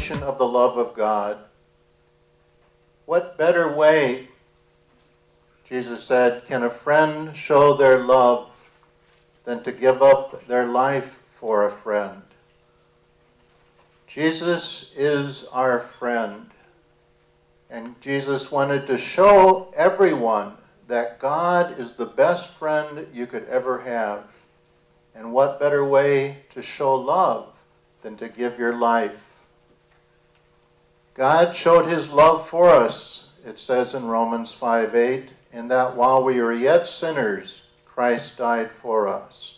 demonstration of the love of God. What better way, Jesus said, can a friend show their love than to give up their life for a friend? Jesus is our friend, and Jesus wanted to show everyone that God is the best friend you could ever have. And what better way to show love than to give your life? God showed his love for us, it says in Romans 5:8, in that while we were yet sinners, Christ died for us.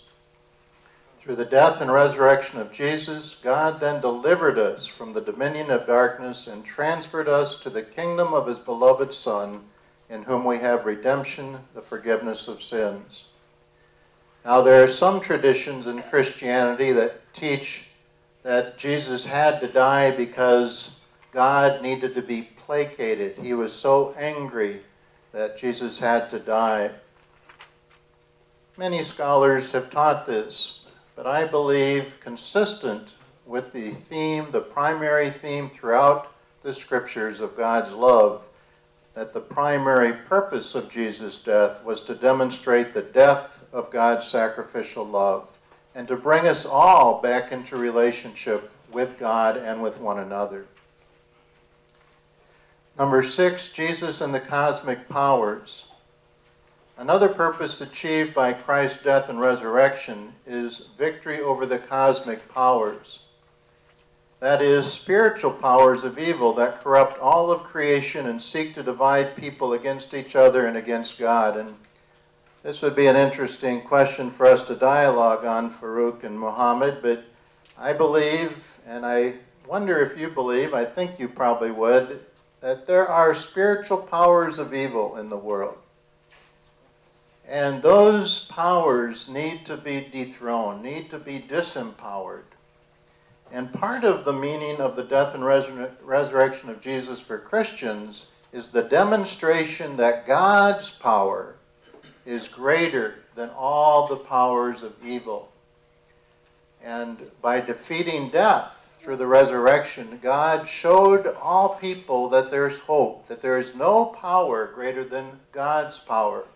Through the death and resurrection of Jesus, God then delivered us from the dominion of darkness and transferred us to the kingdom of his beloved Son, in whom we have redemption, the forgiveness of sins. Now, there are some traditions in Christianity that teach that Jesus had to die because God needed to be placated. He was so angry that Jesus had to die. Many scholars have taught this, but I believe, consistent with the theme, the primary theme throughout the scriptures of God's love, that the primary purpose of Jesus' death was to demonstrate the depth of God's sacrificial love and to bring us all back into relationship with God and with one another. Number 6, Jesus and the cosmic powers. Another purpose achieved by Christ's death and resurrection is victory over the cosmic powers. That is, spiritual powers of evil that corrupt all of creation and seek to divide people against each other and against God. And this would be an interesting question for us to dialogue on, Farouk and Muhammad, but I believe, and I wonder if you believe, I think you probably would, that there are spiritual powers of evil in the world. And those powers need to be dethroned, need to be disempowered. And part of the meaning of the death and resurrection of Jesus for Christians is the demonstration that God's power is greater than all the powers of evil. And by defeating death through the resurrection, God showed all people that there's hope, that there is no power greater than God's power,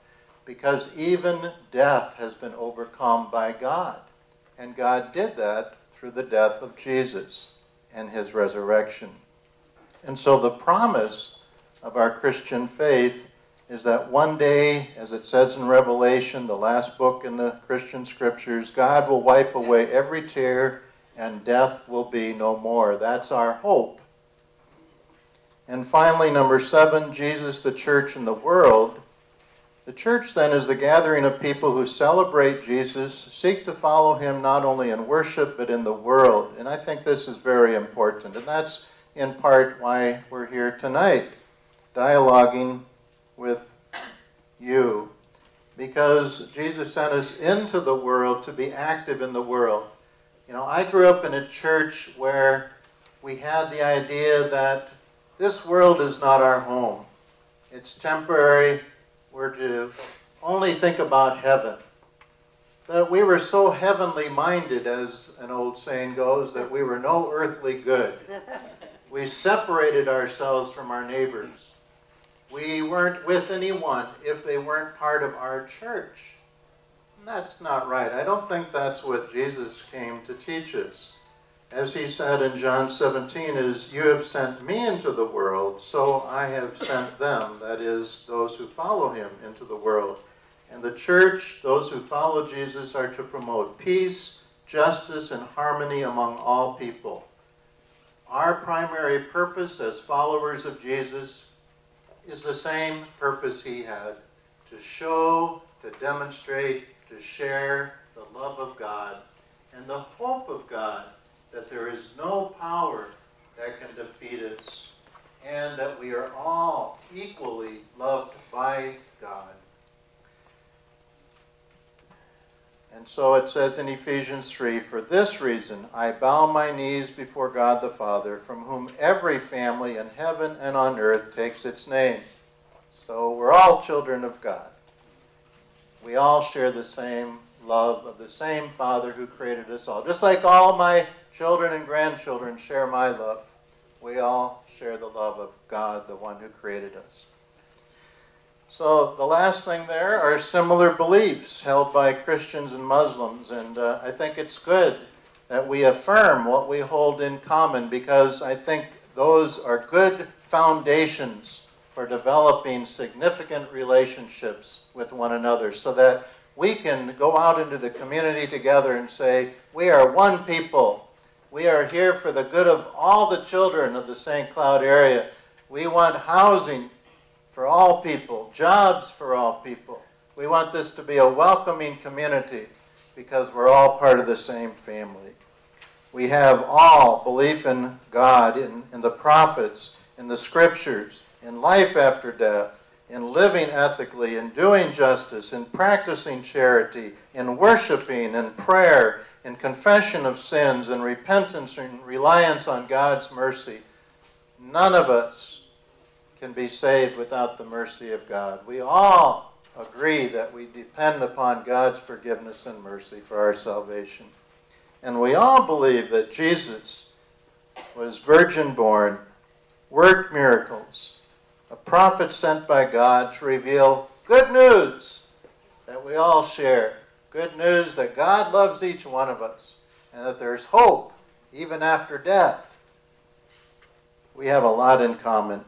because even death has been overcome by God. And God did that through the death of Jesus and his resurrection. And so the promise of our Christian faith is that one day, as it says in Revelation, the last book in the Christian scriptures, God will wipe away every tear and death will be no more. That's our hope. And finally, number 7, Jesus, the church, and the world. The church, then, is the gathering of people who celebrate Jesus, seek to follow him not only in worship, but in the world. And I think this is very important. And that's, in part, why we're here tonight, dialoguing with you. Because Jesus sent us into the world to be active in the world. You know, I grew up in a church where we had the idea that this world is not our home. It's temporary. We're to only think about heaven. But we were so heavenly minded, as an old saying goes, that we were no earthly good. We separated ourselves from our neighbors. We weren't with anyone if they weren't part of our church. And that's not right. I don't think that's what Jesus came to teach us. As he said in John 17, is, you have sent me into the world, so I have sent them, that is, those who follow him, into the world. And the church, those who follow Jesus, are to promote peace, justice, and harmony among all people. Our primary purpose as followers of Jesus is the same purpose he had, to show, to demonstrate, to share the love of God and the hope of God, that there is no power that can defeat us, and that we are all equally loved by God. And so it says in Ephesians 3, for this reason I bow my knees before God the Father, from whom every family in heaven and on earth takes its name. So we're all children of God. We all share the same love of the same Father who created us all. Just like all my children and grandchildren share my love. We all share the love of God, the one who created us. So the last thing there are similar beliefs held by Christians and Muslims, and I think it's good that we affirm what we hold in common, because I think those are good foundations for developing significant relationships with one another, so that we can go out into the community together and say, we are one people. We are here for the good of all the children of the St. Cloud area. We want housing for all people, jobs for all people. We want this to be a welcoming community because we're all part of the same family. We have all belief in God, in the prophets, in the scriptures, in life after death, in living ethically, in doing justice, in practicing charity, in worshiping, in prayer, in confession of sins, in repentance and reliance on God's mercy. None of us can be saved without the mercy of God. We all agree that we depend upon God's forgiveness and mercy for our salvation. And we all believe that Jesus was virgin-born, worked miracles, a prophet sent by God to reveal good news that we all share. Good news that God loves each one of us and that there's hope even after death. We have a lot in common.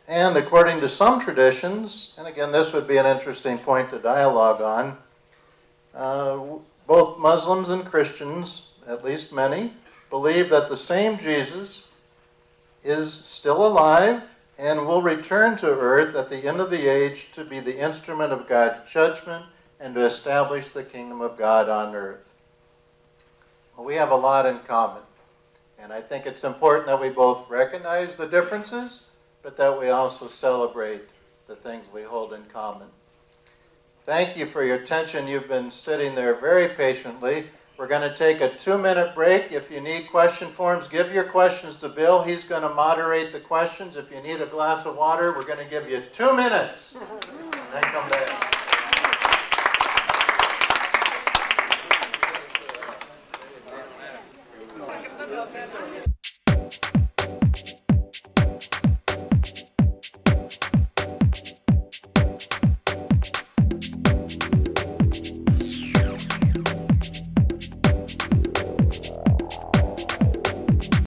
And according to some traditions, and again this would be an interesting point to dialogue on, both Muslims and Christians, at least many, believe that the same Jesus is still alive and will return to earth at the end of the age to be the instrument of God's judgment and to establish the kingdom of God on earth. Well, we have a lot in common, and I think it's important that we both recognize the differences, but that we also celebrate the things we hold in common. Thank you for your attention. You've been sitting there very patiently. We're going to take a 2-minute break. If you need question forms, give your questions to Bill. He's going to moderate the questions. If you need a glass of water, we're going to give you 2 minutes. And then come back.